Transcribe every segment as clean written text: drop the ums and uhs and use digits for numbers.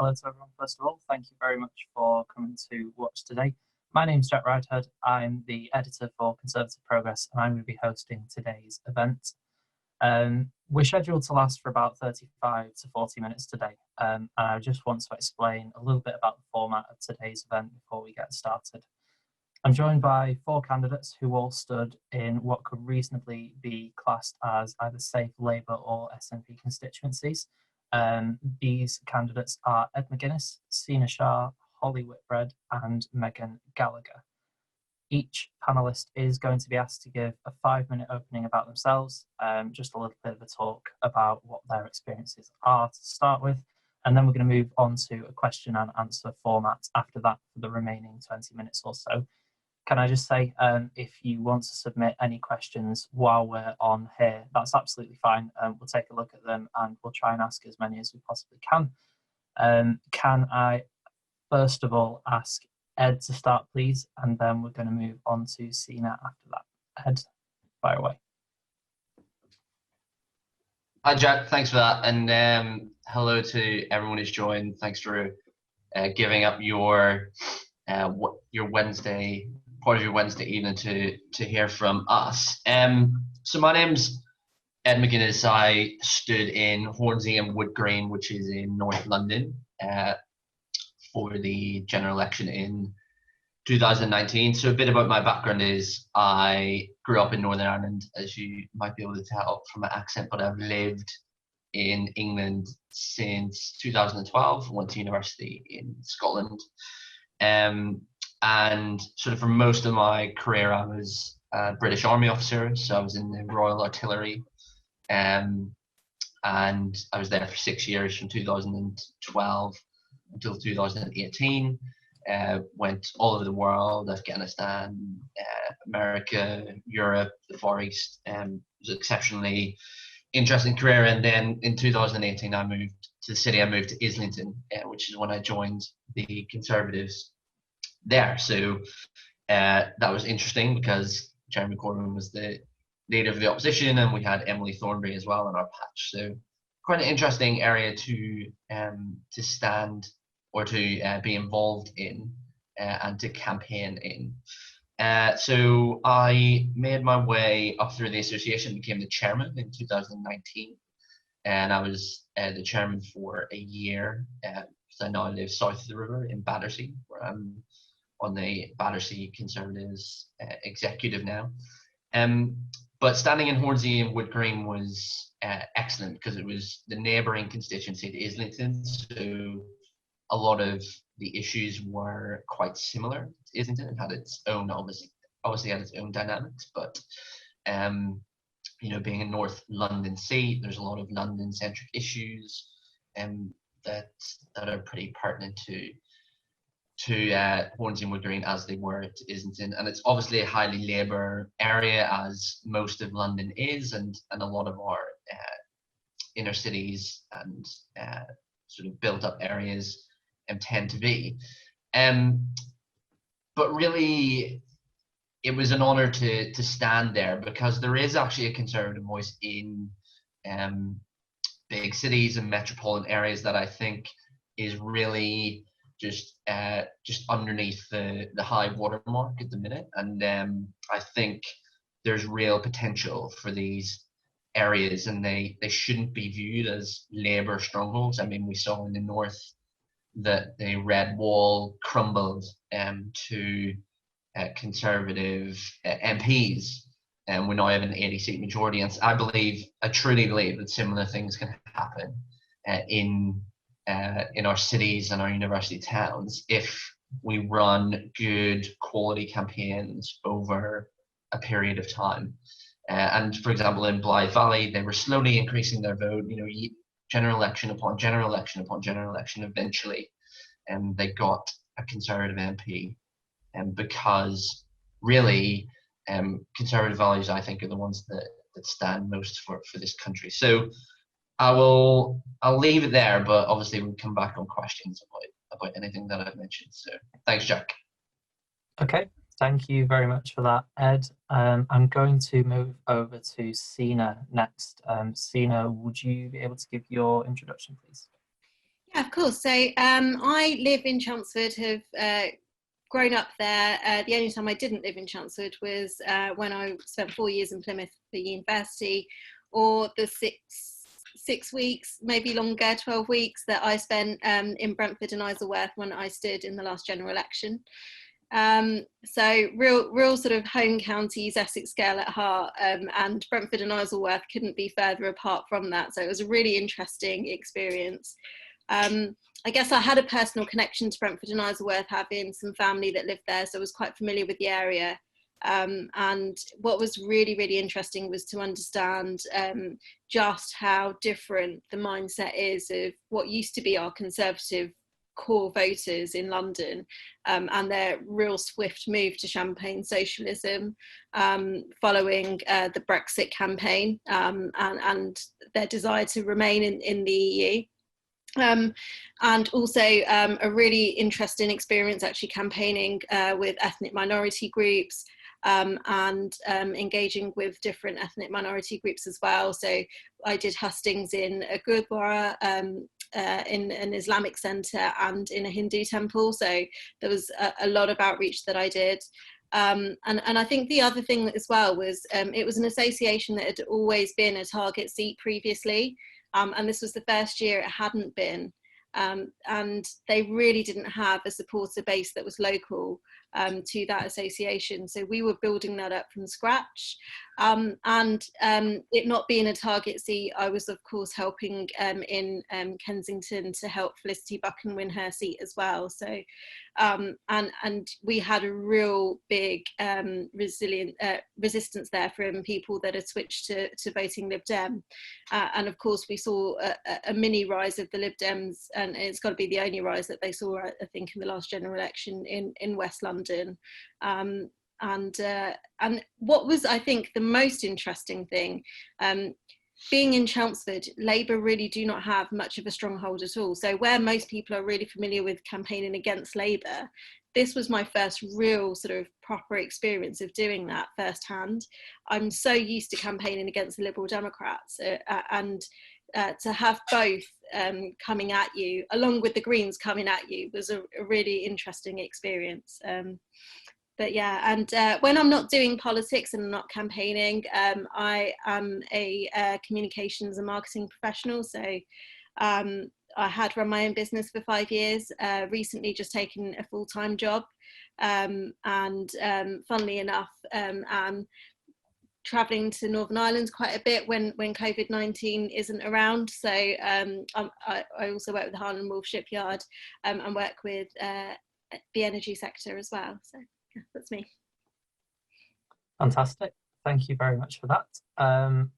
hello to everyone. First of all, thank you very much for coming to watch today. My name's Jack Ridehead. I'm the editor for Conservative Progress, and I'm going to be hosting today's event. We're scheduled to last for about 35 to 40 minutes today, and I just want to explain a little bit about the format of today's event before we get started. I'm joined by 4 candidates who all stood in what could reasonably be classed as either safe Labour or SNP constituencies. These candidates are Ed McGuinness, Sina Shah, Holly Whitbread, and Megan Gallagher. Each panellist is going to be asked to give a 5-minute opening about themselves, just a little bit of a talk about what their experiences are to start with, and then we're going to move on to a question and answer format after that for the remaining 20 minutes or so. Can I just say, if you want to submit any questions while we're on here, that's absolutely fine. We'll take a look at them and we'll try and ask as many as we possibly can. Can I, first of all, ask Ed to start, please? And then we're going to move on to Sina after that. Ed, fire away. Hi, Jack. Thanks for that. And hello to everyone who's joined. Thanks for giving up your Wednesday, part of your Wednesday evening to hear from us. So my name's Ed McGuinness. I stood in Hornsey and Wood Green, which is in North London, for the general election in 2019. So a bit about my background is I grew up in Northern Ireland, as you might be able to tell from my accent, but I've lived in England since 2012, went to university in Scotland. And sort of for most of my career, I was a British Army officer, so I was in the Royal Artillery, and I was there for 6 years from 2012 until 2018. Went all over the world, Afghanistan, America, Europe, the Far East. It was an exceptionally interesting career, and then in 2018 I moved to the city. I moved to Islington, which is when I joined the Conservatives there. So that was interesting because Jeremy Corbyn was the leader of the opposition, and we had Emily Thornberry as well in our patch. So quite an interesting area to stand or to be involved in and to campaign in. So I made my way up through the association, became the chairman in 2019, and I was the chairman for a year. So I now live south of the river in Battersea, where I'm on the Battersea Conservatives executive now. But standing in Hornsey and Wood Green was excellent because it was the neighbouring constituency to Islington. So a lot of the issues were quite similar to Islington. It had its own, obviously had its own dynamics, but you know, being a North London seat, there's a lot of London-centric issues that are pretty pertinent to Hornsey and Wood Green as they were to Islington. And it's obviously a highly Labour area, as most of London is, and a lot of our inner cities and sort of built up areas tend to be. But really, it was an honour to stand there, because there is actually a Conservative voice in big cities and metropolitan areas that I think is really just underneath the high watermark at the minute. And I think there's real potential for these areas, and they shouldn't be viewed as Labour strongholds. I mean, we saw in the north that the Red Wall crumbled to Conservative MPs, and we now have an 80-seat majority. And I truly believe that similar things can happen in our cities and our university towns if we run good quality campaigns over a period of time. And for example, in Blythe Valley, they were slowly increasing their vote, you know, general election upon general election upon general election. Eventually, they got a Conservative MP, because really Conservative values, I think, are the ones that stand most for this country. So I'll leave it there, but obviously we'll come back on questions about anything that I've mentioned. So thanks, Jack. Okay, thank you very much for that, Ed. I'm going to move over to Sina next. Sina, would you be able to give your introduction, please? Yeah, of course. So I live in Chelmsford, have grown up there. The only time I didn't live in Chelmsford was when I spent 4 years in Plymouth for university, or the six weeks, maybe longer, 12 weeks that I spent in Brentford and Isleworth when I stood in the last general election. So real sort of home counties, Essex girl at heart, and Brentford and Isleworth couldn't be further apart from that. So it was a really interesting experience. I guess I had a personal connection to Brentford and Isleworth, having some family that lived there, so I was quite familiar with the area. And what was really, really interesting was to understand just how different the mindset is of what used to be our Conservative core voters in London, and their real swift move to champagne socialism following the Brexit campaign, and their desire to remain in the EU. And also a really interesting experience actually campaigning with ethnic minority groups, and engaging with different ethnic minority groups as well. So I did hustings in a Gurdwara, in an Islamic centre, and in a Hindu temple. So there was a lot of outreach that I did. And I think the other thing as well was it was an association that had always been a target seat previously. And this was the first year it hadn't been. And they really didn't have a supporter base that was local to that association. So we were building that up from scratch. And it not being a target seat, I was of course helping in Kensington to help Felicity Buchan win her seat as well. So and we had a real big resistance there from people that had switched to voting Lib Dem. And of course we saw a mini rise of the Lib Dems, and it's got to be the only rise that they saw, I think, in the last general election in West London. And what was, I think, the most interesting thing, being in Chelmsford, Labour really do not have much of a stronghold at all. So where most people are really familiar with campaigning against Labour, this was my first real sort of proper experience of doing that firsthand. I'm so used to campaigning against the Liberal Democrats, and to have both coming at you, along with the Greens coming at you, was a really interesting experience. But yeah, and when I'm not doing politics and I'm not campaigning, I am a communications and marketing professional. So I had run my own business for 5 years, recently just taken a full-time job, and funnily enough, I'm travelling to Northern Ireland quite a bit when COVID-19 isn't around. So I also work with the Harland Wolff Shipyard, and work with the energy sector as well. So yeah, that's me. Fantastic. Thank you very much for that.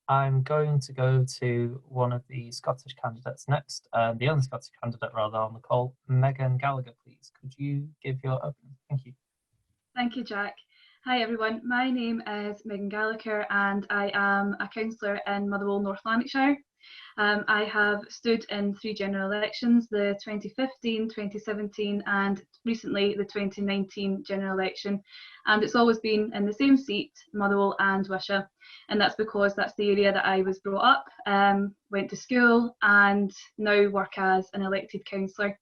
I'm going to go to one of the Scottish candidates next, the only Scottish candidate rather on the call, Megan Gallagher, please. Could you give your opening? Thank you. Thank you, Jack. Hi everyone, my name is Megan Gallagher and I am a councillor in Motherwell, North Lanarkshire. I have stood in 3 general elections, the 2015, 2017 and recently the 2019 general election, and it's always been in the same seat, Motherwell and Wishaw, and that's because that's the area that I was brought up, went to school and now work as an elected councillor.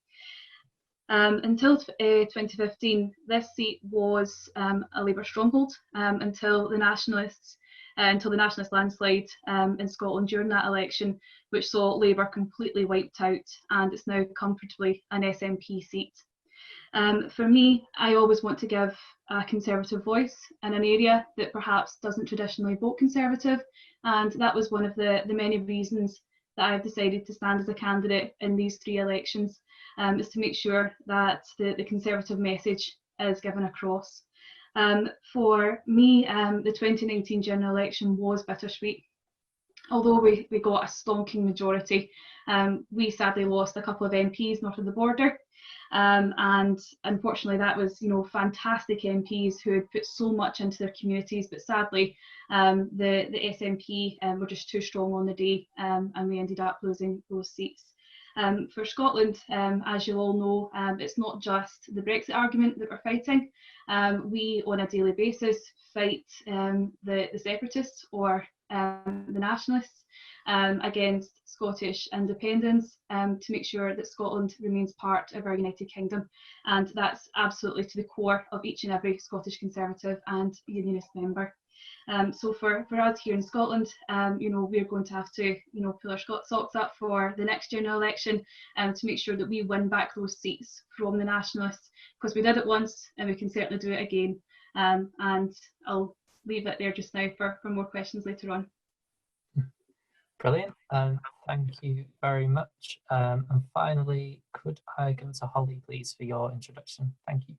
Until 2015, this seat was a Labour stronghold until the nationalist landslide in Scotland during that election, which saw Labour completely wiped out, and it's now comfortably an SNP seat. For me, I always want to give a Conservative voice in an area that perhaps doesn't traditionally vote Conservative, and that was one of the many reasons that I've decided to stand as a candidate in these 3 elections, is to make sure that the Conservative message is given across. For me, the 2019 general election was bittersweet. Although we got a stonking majority, we sadly lost a couple of MPs north of the border. And unfortunately that was, fantastic MPs who had put so much into their communities, but sadly the SNP were just too strong on the day, and we ended up losing those seats. For Scotland, as you all know, it's not just the Brexit argument that we're fighting. We on a daily basis fight the separatists or the nationalists, against Scottish independence, to make sure that Scotland remains part of our United Kingdom. And that's absolutely to the core of each and every Scottish Conservative and Unionist member. So for us here in Scotland, we're going to have to, pull our socks up for the next general election to make sure that we win back those seats from the Nationalists, because we did it once and we can certainly do it again. And I'll leave it there just now for more questions later on. Brilliant. Thank you very much. And finally, could I go to Holly, please, for your introduction? Thank you.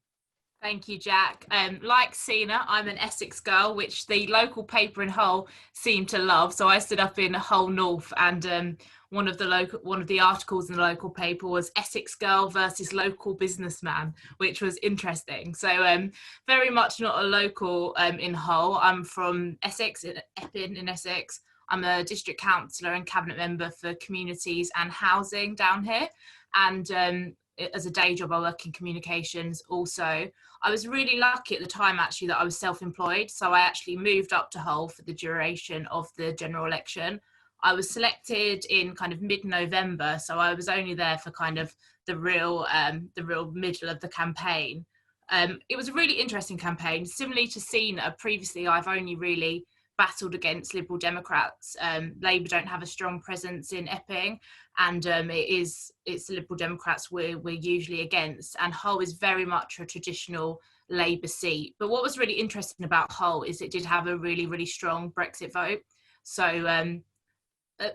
Thank you, Jack. Like Sina, I'm an Essex girl, which the local paper in Hull seemed to love. So I stood up in Hull North, and one of the articles in the local paper was Essex girl versus local businessman, which was interesting. So very much not a local in Hull. I'm from Essex, Epping in Essex. I'm a district councillor and cabinet member for communities and housing down here. And as a day job, I work in communications also. I was really lucky at the time, actually, that I was self-employed. So I actually moved up to Hull for the duration of the general election. I was selected in kind of mid-November, so I was only there for kind of the real middle of the campaign. It was a really interesting campaign. Similarly to Sina, previously I've only really battled against Liberal Democrats. Labour don't have a strong presence in Epping, and it's the Liberal Democrats we're usually against. And Hull is very much a traditional Labour seat. But what was really interesting about Hull is it did have a really, really strong Brexit vote. So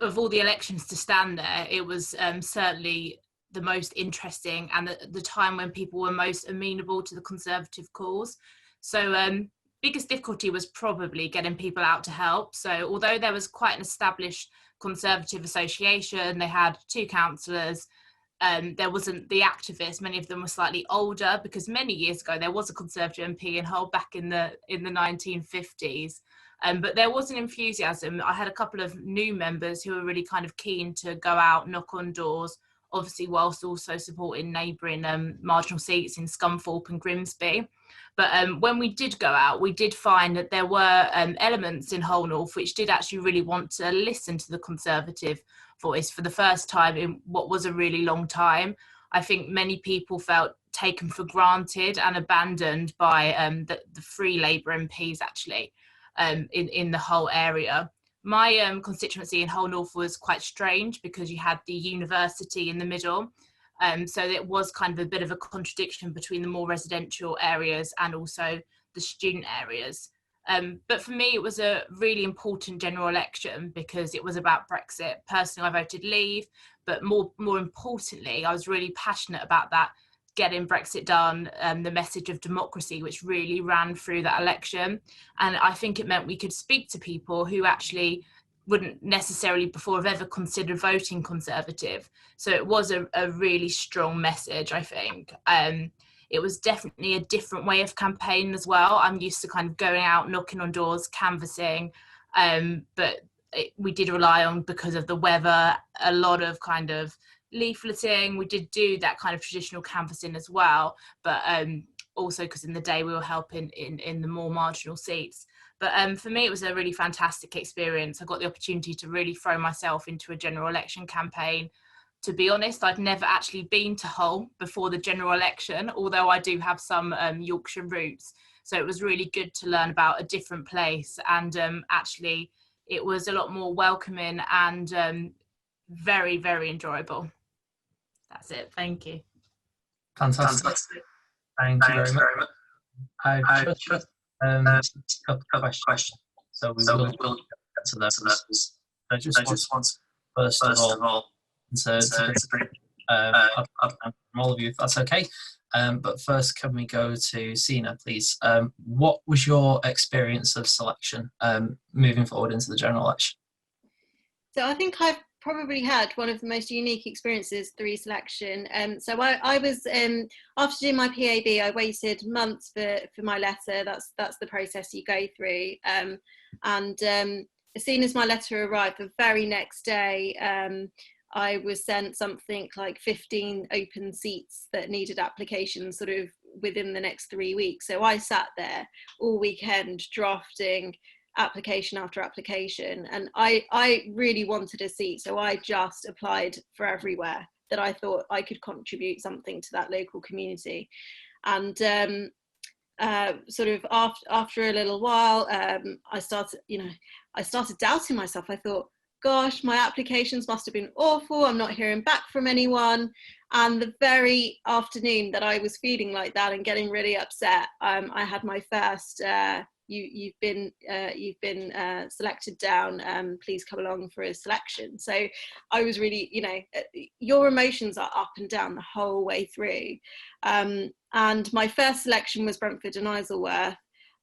of all the elections to stand there, it was certainly the most interesting and the time when people were most amenable to the Conservative cause. So biggest difficulty was probably getting people out to help. So although there was quite an established Conservative association, they had 2 councillors, there wasn't the activists. Many of them were slightly older, because many years ago there was a Conservative MP in Hull back in the 1950s. But there was an enthusiasm. I had a couple of new members who were really kind of keen to go out, knock on doors, obviously whilst also supporting neighbouring marginal seats in Scunthorpe and Grimsby. But when we did go out, we did find that there were elements in Hull North which did actually really want to listen to the Conservative voice for the first time in what was a really long time. I think many people felt taken for granted and abandoned by the Free Labour MPs, actually, in the Hull area. My constituency in Hull North was quite strange, because you had the university in the middle. So it was kind of a bit of a contradiction between the more residential areas and also the student areas. But for me, it was a really important general election because it was about Brexit. Personally, I voted Leave, but more importantly, I was really passionate about that, getting Brexit done, the message of democracy, which really ran through that election. And I think it meant we could speak to people who actually wouldn't necessarily before have ever considered voting Conservative. So it was a really strong message, I think. It was definitely a different way of campaigning as well. I'm used to kind of going out, knocking on doors, canvassing, but we did rely on, because of the weather, a lot of kind of leafleting. We did do that kind of traditional canvassing as well, but also because in the day we were helping in the more marginal seats. But for me, it was a really fantastic experience. I got the opportunity to really throw myself into a general election campaign. To be honest, I'd never actually been to Hull before the general election, although I do have some Yorkshire roots. So it was really good to learn about a different place. And actually, it was a lot more welcoming and very, very enjoyable. That's it. Thank you. Fantastic. Thank you very much. I've just got a question, so we will get to those. I just want to, first of all, from all of you, if that's okay. But first, can we go to Sina, please? What was your experience of selection moving forward into the general election? So I think I've probably had one of the most unique experiences through selection. So I was, after doing my PAB, I waited months for my letter. That's the process you go through. And as soon as my letter arrived, the very next day, I was sent something like 15 open seats that needed applications sort of within the next 3 weeks. So I sat there all weekend drafting application after application, and I really wanted a seat, so I just applied for everywhere that I thought I could contribute something to that local community. And sort of after a little while, I started doubting myself. I thought, gosh, my applications must have been awful. I'm not hearing back from anyone. And the very afternoon that I was feeling like that and getting really upset, I had my first you've been selected down, please come along for a selection. So I was really, your emotions are up and down the whole way through. And my first selection was Brentford and Isleworth.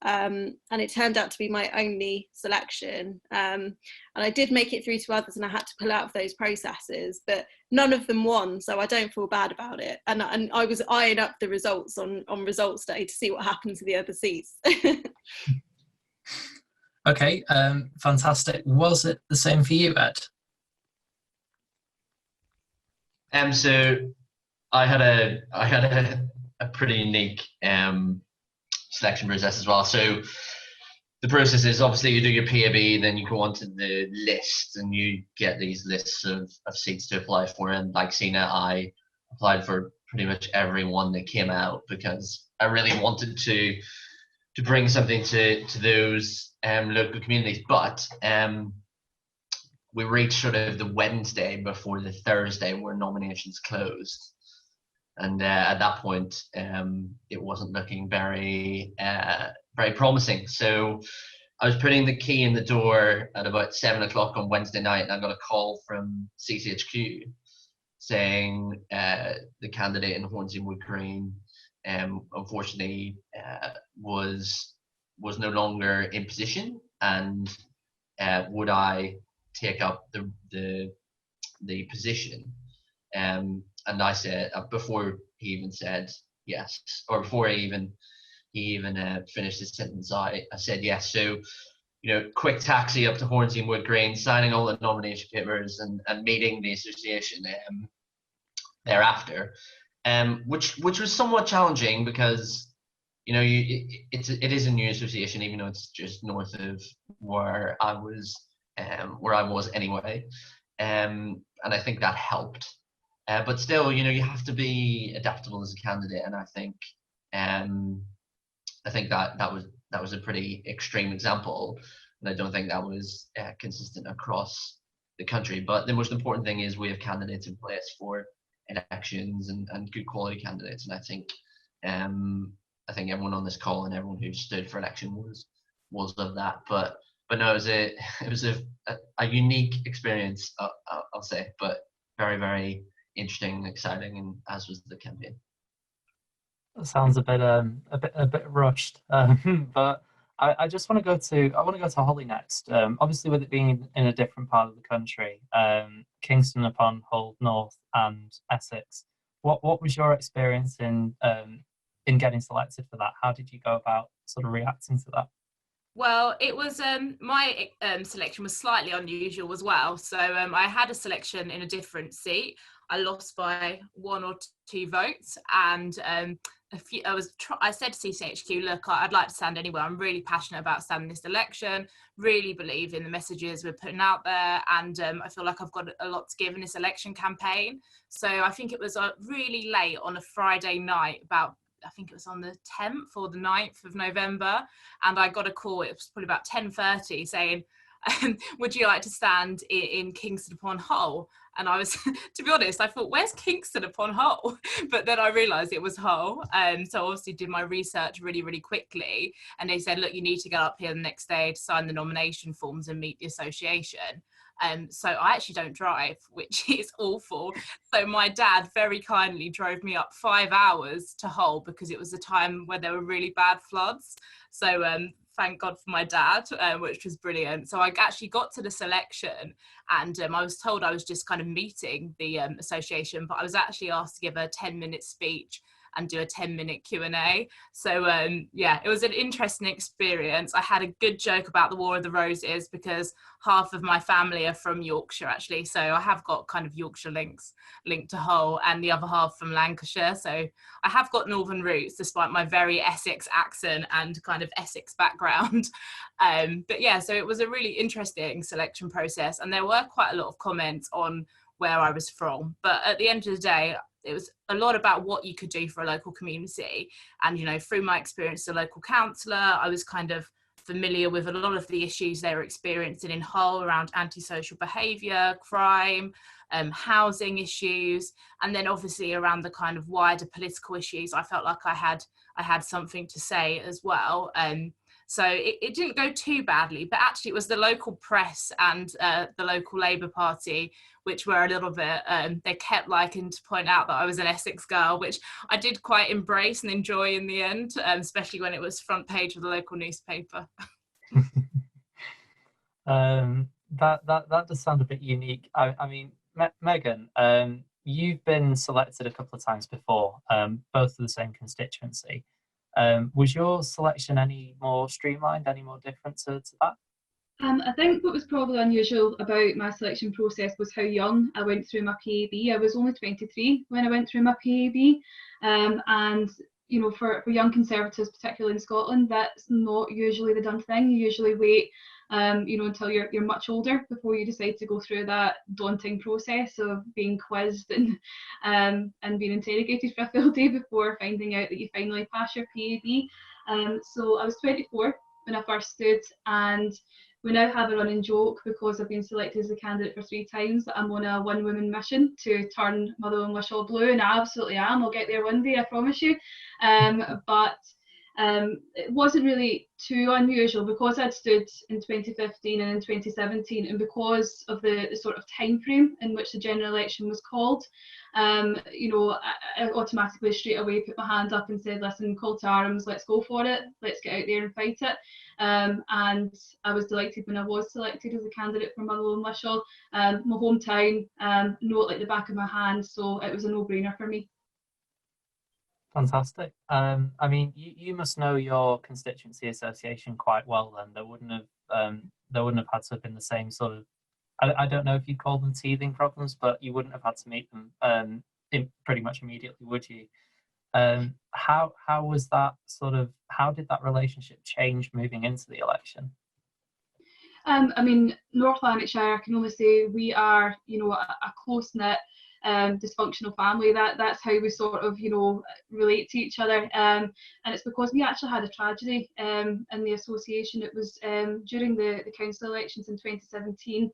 And it turned out to be my only selection. And I did make it through to others, and I had to pull out of those processes, but none of them won, so I don't feel bad about it. And I was eyeing up the results on results day to see what happened to the other seats. Okay, fantastic. Was it the same for you, Ed? So I had a pretty unique selection process as well. So the process is, obviously you do your PAB, then you go onto the list and you get these lists of seats to apply for. And like Sina, I applied for pretty much every one that came out because I really wanted to bring something to those local communities. But we reached sort of the Wednesday before the Thursday where nominations closed. And at that point, it wasn't looking very promising. So I was putting the key in the door at about 7 o'clock on Wednesday night, and I got a call from CCHQ saying the candidate in Hornsey and Wood Green unfortunately was no longer in position, and would I take up the position? And I said, before he even said yes, or before he even finished his sentence, I said yes. So, quick taxi up to Hornsey and Wood Green, signing all the nomination papers, and meeting the association thereafter, which was somewhat challenging because it is a new association, even though it's just north of where I was anyway, and I think that helped. But still, you have to be adaptable as a candidate, and I think that was a pretty extreme example, and I don't think that was consistent across the country. But the most important thing is we have candidates in place for elections and good quality candidates, and I think everyone on this call and everyone who stood for election was of that. But no, it was a unique experience, I'll say, but very, very interesting and exciting, and as was the campaign. That sounds a bit rushed, but I just want to go to Holly next. Obviously, with it being in a different part of the country, Kingston upon Hull North and Essex, what was your experience in getting selected for that? How did you go about sort of reacting to that? Well, it was my selection was slightly unusual as well. So I had a selection in a different seat. I lost by 1 or 2 votes, and I said to CCHQ, look, I'd like to stand anywhere. I'm really passionate about standing this election, really believe in the messages we're putting out there, and I feel like I've got a lot to give in this election campaign. So I think it was really late on a Friday night, I think it was on the 10th or the 9th of November, and I got a call, it was probably about 10:30, saying, would you like to stand in Kingston upon Hull? And I was, to be honest, I thought, where's Kingston upon Hull? But then I realised it was Hull. So obviously did my research really, really quickly. And they said, look, you need to get up here the next day to sign the nomination forms and meet the association. So I actually don't drive, which is awful. So my dad very kindly drove me up 5 hours to Hull because it was a time where there were really bad floods. So thank God for my dad, which was brilliant. So I actually got to the selection, and I was told I was just kind of meeting the association, but I was actually asked to give a 10-minute speech and do a 10-minute Q&A. So yeah, it was an interesting experience. I had a good joke about the War of the Roses because half of my family are from Yorkshire actually, so I have got kind of Yorkshire links linked to Hull, and the other half from Lancashire, so I have got northern roots despite my very Essex accent and kind of Essex background. But yeah, so it was a really interesting selection process, and there were quite a lot of comments on where I was from, but at the end of the day it was a lot about what you could do for a local community. And, you know, through my experience as a local councillor, I was kind of familiar with a lot of the issues they were experiencing in Hull around antisocial behaviour, crime, housing issues, and then obviously around the kind of wider political issues. I felt like I had something to say as well. So it didn't go too badly, but actually it was the local press and the local Labour Party which were a little bit, they kept liking to point out that I was an Essex girl, which I did quite embrace and enjoy in the end, especially when it was front page of the local newspaper. That does sound a bit unique. I mean, Megan, you've been selected a couple of times before, both for the same constituency. Was your selection any more streamlined, any more different to that? I think what was probably unusual about my selection process was how young I went through my PAB. I was only 23 when I went through my PAB, and you know, for young Conservatives, particularly in Scotland, that's not usually the done thing. You usually wait, you know, until you're much older before you decide to go through that daunting process of being quizzed and being interrogated for a full day before finding out that you finally pass your PAB. So I was 24 when I first stood, and we now have a running joke because I've been selected as a candidate for 3 times that I'm on a one-woman mission to turn Motherwell and Wishaw blue, and I absolutely am. I'll get there one day, I promise you. But it wasn't really too unusual because I'd stood in 2015 and in 2017, and because of the sort of time frame in which the general election was called. You know, I automatically straight away put my hand up and said, listen, call to arms, let's go for it, let's get out there and fight it. And I was delighted when I was selected as a candidate for Motherwell and Wishaw. My hometown, know it like the back of my hand, so it was a no-brainer for me. Fantastic. I mean, you must know your constituency association quite well then. There wouldn't have had to have been the same sort of, I don't know if you call them teething problems, but you wouldn't have had to meet them pretty much immediately, would you? How was that sort of, how did that relationship change moving into the election? I mean, North Lanarkshire, I can only say we are, you know, a close-knit, dysfunctional family. That's how we sort of, you know, relate to each other. And it's because we actually had a tragedy in the association. It was during the council elections in 2017,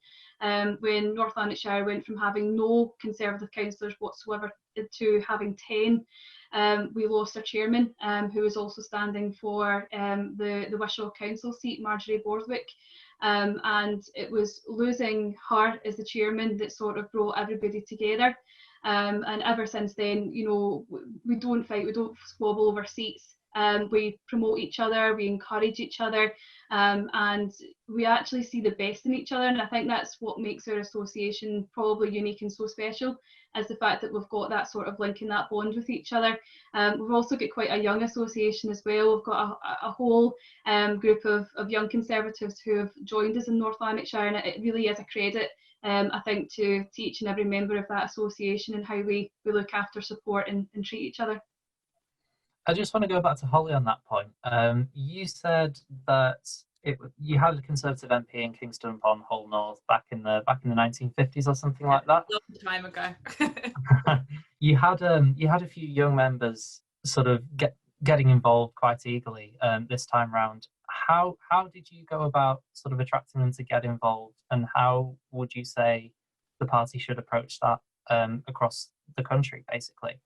when North Lanarkshire went from having no Conservative councillors whatsoever to having 10. We lost our chairman, who was also standing for the Wishaw council seat, Marjorie Borthwick. And it was losing her as the chairman that sort of brought everybody together. And ever since then, you know, we don't fight, we don't squabble over seats. We promote each other, we encourage each other, and we actually see the best in each other. And I think that's what makes our association probably unique and so special, is the fact that we've got that sort of link and that bond with each other. We've also got quite a young association as well. We've got a whole group of young Conservatives who have joined us in North Lanarkshire, and it really is a credit, I think, to each and every member of that association and how we look after, support and treat each other. I just want to go back to Holly on that point. You said that you had a Conservative MP in Kingston upon Hull North back in the 1950s or something like that. A long time ago. You had a few young members sort of getting involved quite eagerly this time round. How did you go about sort of attracting them to get involved, and how would you say the party should approach that across the country, basically?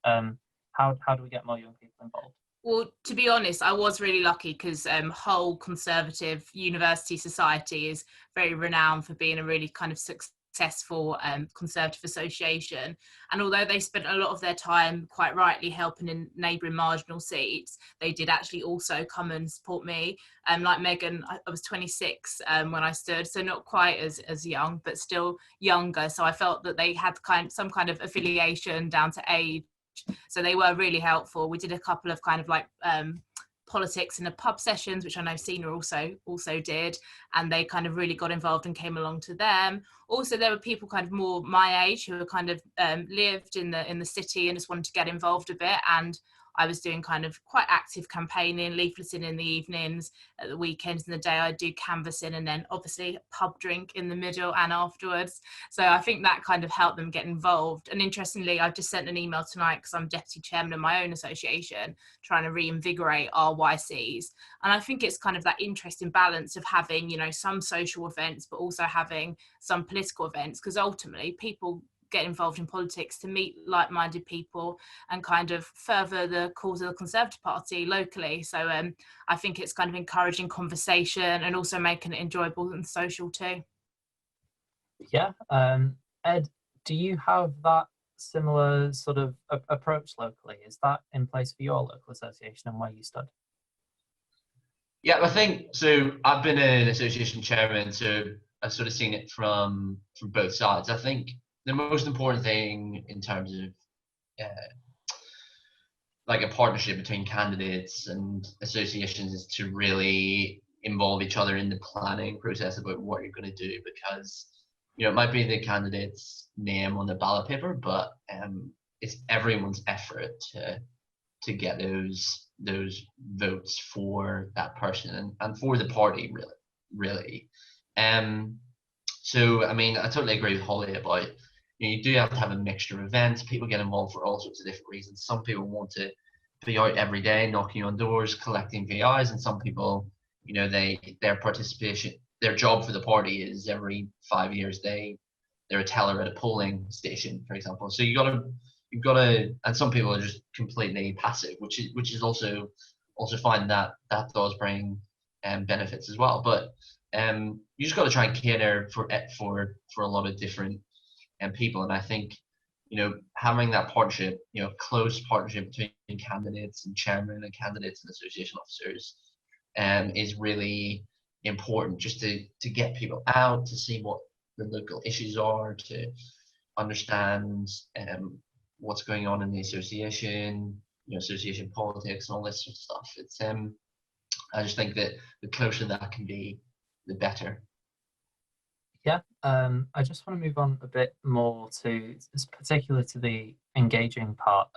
How do we get more young people involved? Well, to be honest, I was really lucky because Hull Conservative University Society is very renowned for being a really kind of successful Conservative association. And although they spent a lot of their time, quite rightly, helping in neighbouring marginal seats, they did actually also come and support me. Like Megan, I was 26 when I stood, so not quite as young, but still younger. So I felt that they had some kind of affiliation down to age So they were really helpful. We did a couple of kind of like politics in a pub sessions, which I know Sina also did, and they kind of really got involved and came along to them. Also, there were people kind of more my age who were kind of lived in the city and just wanted to get involved a bit, and I was doing kind of quite active campaigning, leafleting in the evenings, at the weekends, in the day I'd do canvassing, and then obviously pub drink in the middle and afterwards. So I think that kind of helped them get involved. And interestingly, I've just sent an email tonight because I'm deputy chairman of my own association, trying to reinvigorate our YCs. And I think it's kind of that interesting balance of having, you know, some social events, but also having some political events, because ultimately people get involved in politics to meet like-minded people and kind of further the cause of the Conservative Party locally. So I think it's kind of encouraging conversation and also making it enjoyable and social too. Yeah. Ed, do you have that similar sort of approach locally? Is that in place for your local association and where you stood? Yeah, I think so. I've been an association chairman, so I've sort of seen it from both sides. I think the most important thing in terms of like a partnership between candidates and associations is to really involve each other in the planning process about what you're going to do, because you know it might be the candidate's name on the ballot paper, but it's everyone's effort to get those votes for that person and for the party really. So I mean, I totally agree with Holly about, you know, you do have to have a mixture of events. People get involved for all sorts of different reasons. Some people want to be out every day, knocking on doors, collecting VIs, and some people, you know, their participation, their job for the party is every 5 years they're a teller at a polling station, for example. So you've got to, and some people are just completely passive, which is also fine. That does bring benefits as well. But you just got to try and cater for a lot of different people. And I think, you know, having that partnership, you know, close partnership between candidates and chairman and candidates and association officers is really important, just to get people out, to see what the local issues are, to understand what's going on in the association, you know, association politics and all this sort of stuff. It's I just think that the closer that can be, the better. Yeah, I just want to move on a bit more to, particular to the engaging part.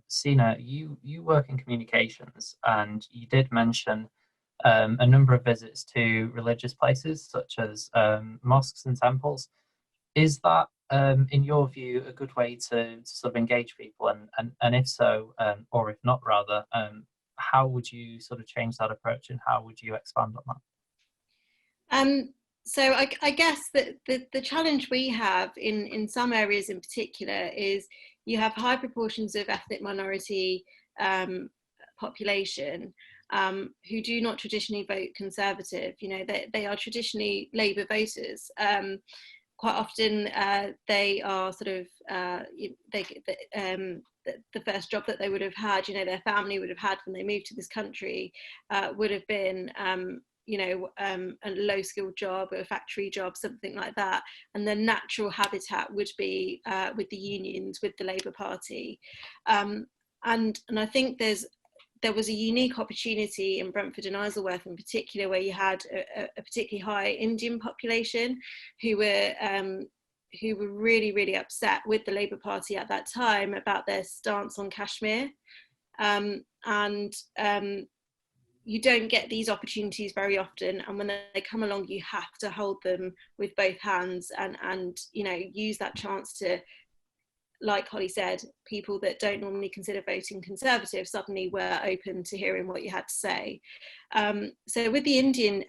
Sina, you work in communications, and you did mention a number of visits to religious places such as mosques and temples. Is that, in your view, a good way to sort of engage people? And if so, or if not, rather, how would you sort of change that approach, and how would you expand on that? So I guess that the challenge we have in some areas in particular is you have high proportions of ethnic minority population who do not traditionally vote Conservative. You know, they are traditionally Labour voters. Quite often they are sort of the first job that they would have had, you know, their family would have had when they moved to this country would have been you know, a low skilled job, a factory job, something like that. And the natural habitat would be with the unions, with the Labour Party. And I think there was a unique opportunity in Brentford and Isleworth in particular, where you had a particularly high Indian population who were really, really upset with the Labour Party at that time about their stance on Kashmir. You don't get these opportunities very often, and when they come along, you have to hold them with both hands and you know, use that chance to, like Holly said, people that don't normally consider voting Conservative suddenly were open to hearing what you had to say. So with the Indian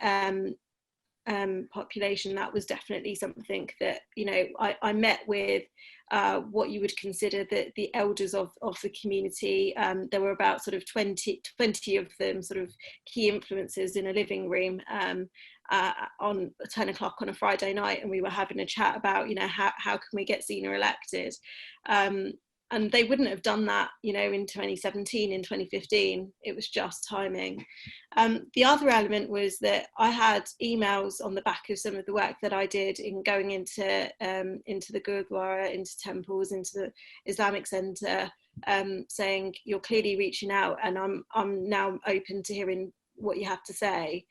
population, that was definitely something that, you know, I met with what you would consider the elders of the community. There were about sort of 20 of them, sort of key influences, in a living room on 10 o'clock on a Friday night, and we were having a chat about, you know, how can we get Sina elected. and they wouldn't have done that, you know, in 2017, in 2015. It was just timing. The other element was that I had emails on the back of some of the work that I did in going into the Gurdwara, into temples, into the Islamic Centre, saying you're clearly reaching out, and I'm now open to hearing what you have to say.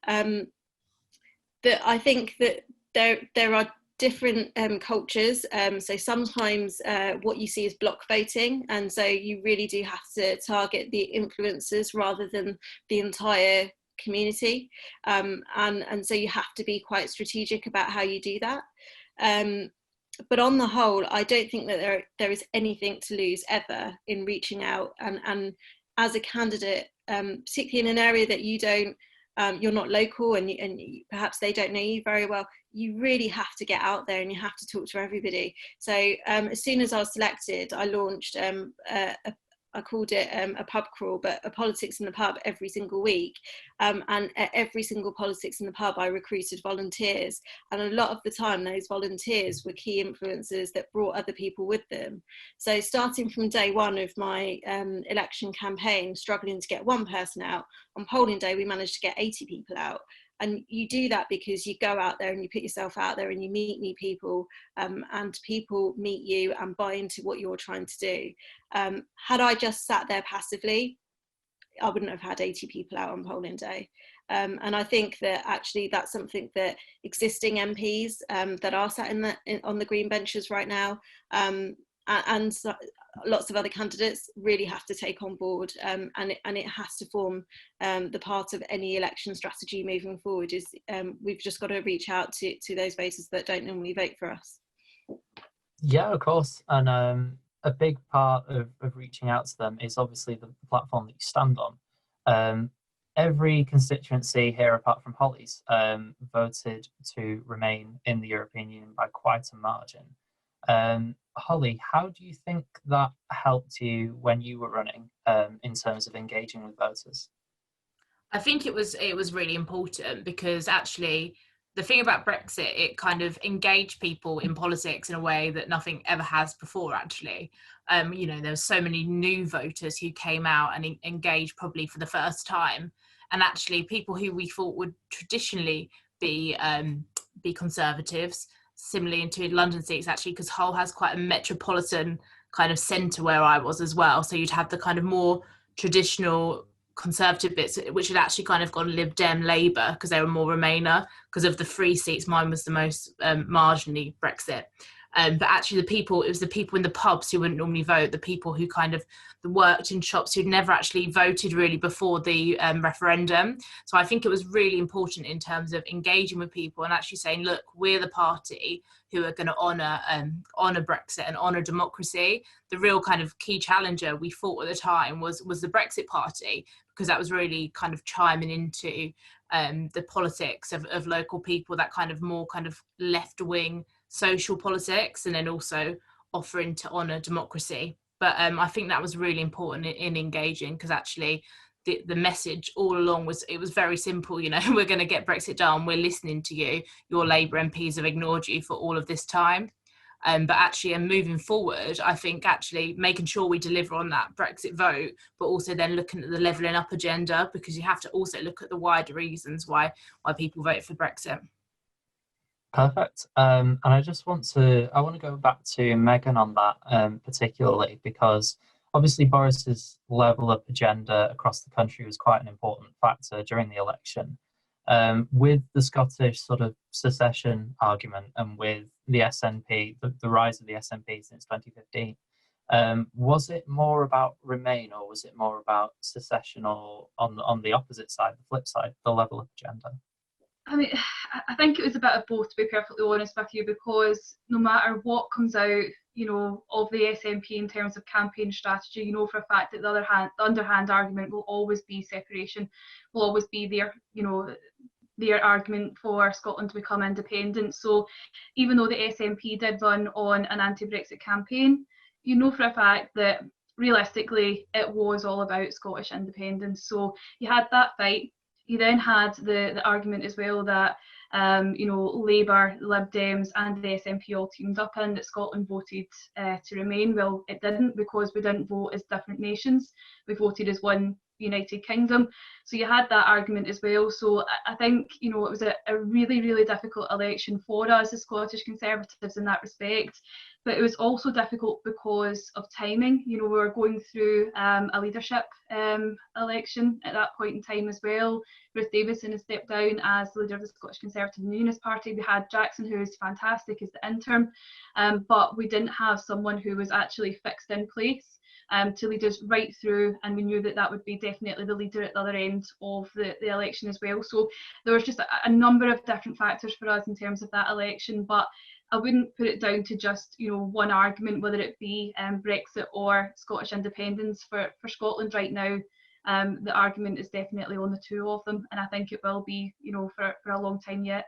That I think that there are different cultures, so sometimes what you see is block voting, and so you really do have to target the influencers rather than the entire community, and so you have to be quite strategic about how you do that. But on the whole, I don't think that there is anything to lose ever in reaching out, and as a candidate, particularly in an area that you don't, you're not local, and perhaps they don't know you very well, you really have to get out there and you have to talk to everybody. So as soon as I was selected, I launched I called it a pub crawl, but a politics in the pub every single week. And at every single politics in the pub, I recruited volunteers. And a lot of the time, those volunteers were key influencers that brought other people with them. So starting from day one of my election campaign, struggling to get one person out, on polling day, we managed to get 80 people out. And you do that because you go out there and you put yourself out there and you meet new people, and people meet you and buy into what you're trying to do. Had I just sat there passively, I wouldn't have had 80 people out on polling day. And I think that actually that's something that existing MPs that are sat on the green benches right now, and lots of other candidates really have to take on board, and it has to form the part of any election strategy moving forward. Is we've just got to reach out to those voters that don't normally vote for us. Yeah, of course. And a big part of reaching out to them is obviously the platform that you stand on. Every constituency here, apart from Holly's, voted to remain in the European Union by quite a margin. Holly, how do you think that helped you when you were running, in terms of engaging with voters? I think it was really important, because actually the thing about Brexit, it kind of engaged people in politics in a way that nothing ever has before, actually. You know, there were so many new voters who came out and engaged probably for the first time, and actually people who we thought would traditionally be Conservatives, similarly into London seats, actually, because Hull has quite a metropolitan kind of centre where I was as well. So you'd have the kind of more traditional Conservative bits, which had actually kind of gone Lib Dem Labour, because they were more Remainer. Because of the 3 seats, mine was the most marginally Brexit. But actually it was the people in the pubs who wouldn't normally vote, the people who kind of worked in shops who'd never actually voted really before the referendum. So I think it was really important in terms of engaging with people and actually saying, look, we're the party who are going to honour Brexit and honour democracy. The real kind of key challenger we thought at the time was the Brexit Party, because that was really kind of chiming into the politics of local people, that kind of more kind of left-wing social politics, and then also offering to honour democracy. But I think that was really important in engaging, because actually the message all along was very simple. You know, we're going to get Brexit done. We're listening to you. Your Labour MPs have ignored you for all of this time. But actually, and moving forward, I think actually making sure we deliver on that Brexit vote, but also then looking at the levelling up agenda, because you have to also look at the wider reasons why people vote for Brexit. Perfect. And I want to go back to Megan on that, particularly because obviously Boris's level up agenda across the country was quite an important factor during the election. With the Scottish sort of secession argument, and with the SNP, the rise of the SNP since 2015, was it more about Remain, or was it more about secession, or on the opposite side, the flip side, the level up agenda? I mean, I think it was a bit of both, to be perfectly honest with you, because no matter what comes out, you know, of the SNP in terms of campaign strategy, you know for a fact that the underhand argument will always be separation, will always be their argument for Scotland to become independent. So even though the SNP did run on an anti-Brexit campaign, you know for a fact that realistically it was all about Scottish independence. So you had that fight. You then had the argument as well that you know, Labour, Lib Dems and the SNP all teamed up in, that Scotland voted to remain. Well, it didn't, because we didn't vote as different nations. We voted as one United Kingdom. So you had that argument as well. So I think, you know, it was a really, really difficult election for us as Scottish Conservatives in that respect. But it was also difficult because of timing. You know, we were going through a leadership election at that point in time as well. Ruth Davidson has stepped down as the leader of the Scottish Conservative and Unionist Party. We had Jackson, who is fantastic, as the interim, but we didn't have someone who was actually fixed in place to lead us right through, and we knew that that would be definitely the leader at the other end of the election as well. So there was just a number of different factors for us in terms of that election, but I wouldn't put it down to just, you know, one argument, whether it be Brexit or Scottish independence. For Scotland right now, the argument is definitely on the two of them, and I think it will be, you know, for a long time yet.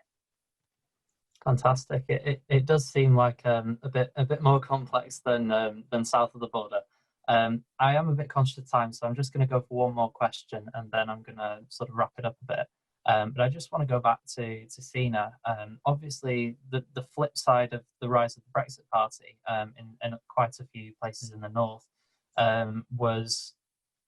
Fantastic. It does seem like a bit more complex than south of the border. I am a bit conscious of time, so I'm just going to go for one more question, and then I'm going to sort of wrap it up a bit. But I just want to go back to Sina. Obviously, the flip side of the rise of the Brexit Party in quite a few places in the north was,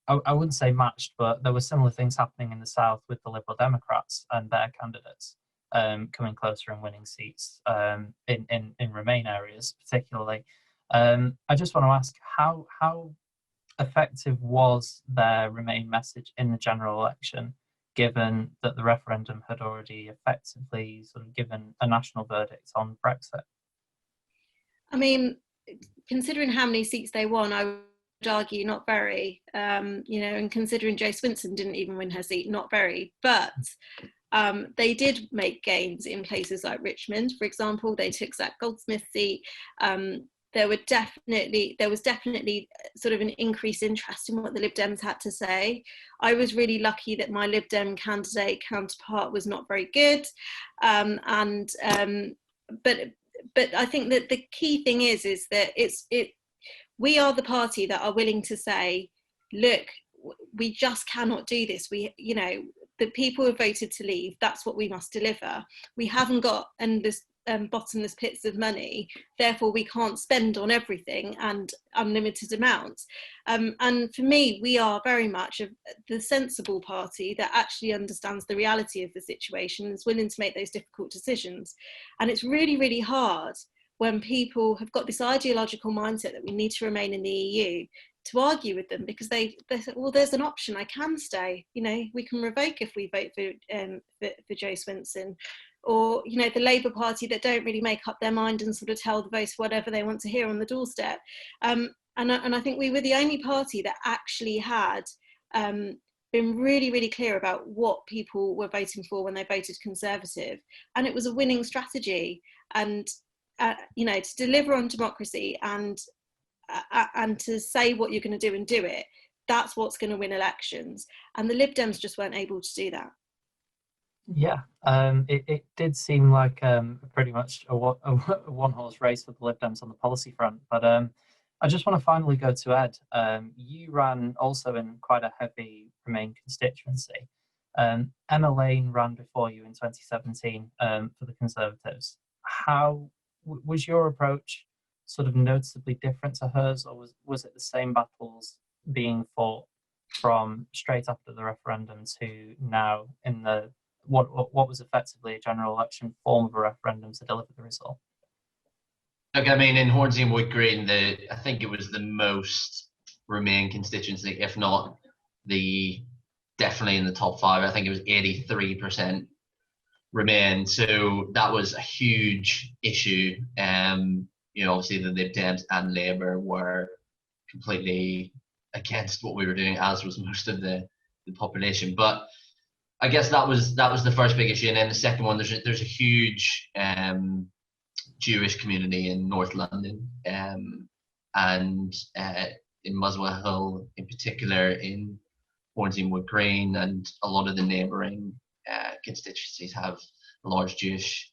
I wouldn't say matched, but there were similar things happening in the south with the Liberal Democrats and their candidates coming closer and winning seats in Remain areas, particularly. I just want to ask, how effective was their Remain message in the general election, given that the referendum had already effectively sort of given a national verdict on Brexit? I mean, considering how many seats they won, I would argue not very, you know, and considering Jo Swinson didn't even win her seat, not very. But they did make gains in places like Richmond, for example. They took Zach Goldsmith's seat. There was definitely sort of an increased interest in what the Lib Dems had to say. I was really lucky that my Lib Dem candidate counterpart was not very good, but I think that the key thing is that we are the party that are willing to say, look, we just cannot do this. We, you know, the people who voted to leave, that's what we must deliver. We haven't got endless bottomless pits of money, therefore we can't spend on everything and unlimited amounts. And for me, we are very much the sensible party that actually understands the reality of the situation and is willing to make those difficult decisions. And it's really, really hard when people have got this ideological mindset that we need to remain in the EU to argue with them, because they say, well, there's an option, I can stay, you know, we can revoke if we vote for Jo Swinson. Or, you know, the Labour Party that don't really make up their mind and sort of tell the voters whatever they want to hear on the doorstep. And I think we were the only party that actually had been really, really clear about what people were voting for when they voted Conservative. And it was a winning strategy. And, you know, to deliver on democracy and to say what you're going to do and do it, that's what's going to win elections. And the Lib Dems just weren't able to do that. Yeah, it did seem like pretty much a one-horse race for the Lib Dems on the policy front. But I just want to finally go to Ed. You ran also in quite a heavy Remain constituency. Emma Lane ran before you in 2017 for the Conservatives. How was your approach sort of noticeably different to hers, or was it the same battles being fought from straight after the referendum to now in the what was effectively a general election form of a referendum to deliver the result? Look, I mean, in Hornsey and Wood Green, I think it was the most Remain constituency, if not definitely in the top 5. I think it was 83% Remain. So that was a huge issue. You know, obviously the Lib Dems and Labour were completely against what we were doing, as was most of the population. But I guess that was the first big issue, and then the second one, there's a huge Jewish community in North London, and in Muswell Hill in particular, in Hornsey and Wood Green, and a lot of the neighbouring constituencies have a large Jewish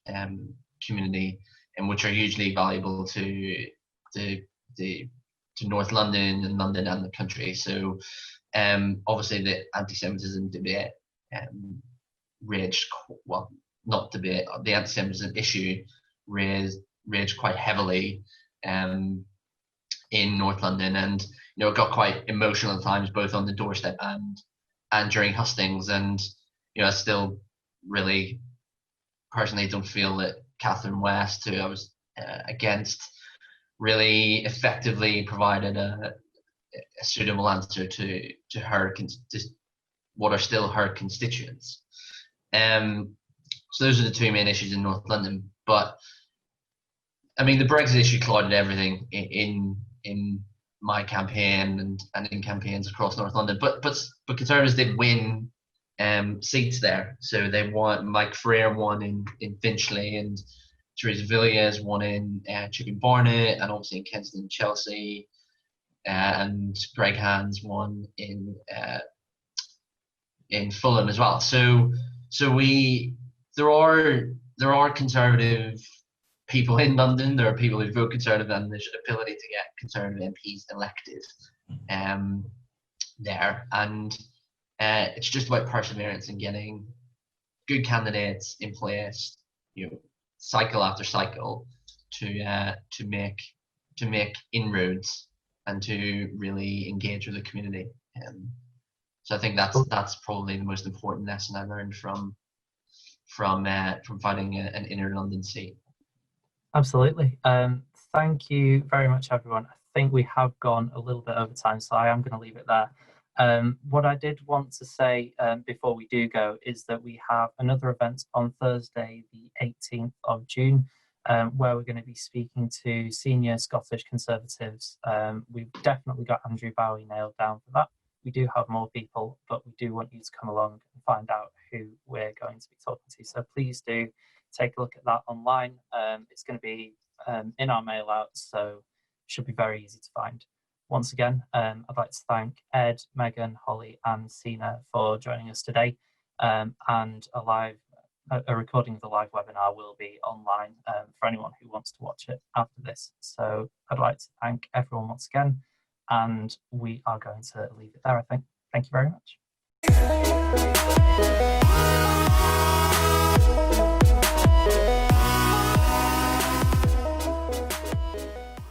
community, and which are hugely valuable to North London and London and the country. So obviously the anti-Semitism debate raged, well, not debate. The anti-Semitism issue raged quite heavily in North London, and it got quite emotional at times, both on the doorstep and during hustings. And I still really personally don't feel that Catherine West, who I was against, really effectively provided a suitable answer to her what are still her constituents. So those are the two main issues in North London. But I mean, the Brexit issue clouded everything in my campaign and in campaigns across North London. But Conservatives did win seats there. So they won. Mike Freer won in Finchley, and Theresa Villiers won in Chipping Barnet, and obviously in Kensington, Chelsea, and Greg Hands won in Fulham as well. So there are Conservative people in London. There are people who vote Conservative, and there's an ability to get Conservative MPs elected there. And it's just about perseverance and getting good candidates in place, cycle after cycle, to make inroads and to really engage with the community. So I think that's probably the most important lesson I learned from fighting an inner London seat. Absolutely. Thank you very much, everyone. I think we have gone a little bit over time, so I am going to leave it there. What I did want to say before we do go is that we have another event on Thursday, the 18th of June, where we're going to be speaking to senior Scottish Conservatives. We've definitely got Andrew Bowie nailed down for that. We do have more people, but we do want you to come along and find out who we're going to be talking to. So please do take a look at that online. It's going to be in our mail out, so it should be very easy to find. Once again, I'd like to thank Ed, Megan, Holly and Sina for joining us today. And a recording of the live webinar will be online for anyone who wants to watch it after this. So I'd like to thank everyone once again, and we are going to leave it there, I think. Thank you very much.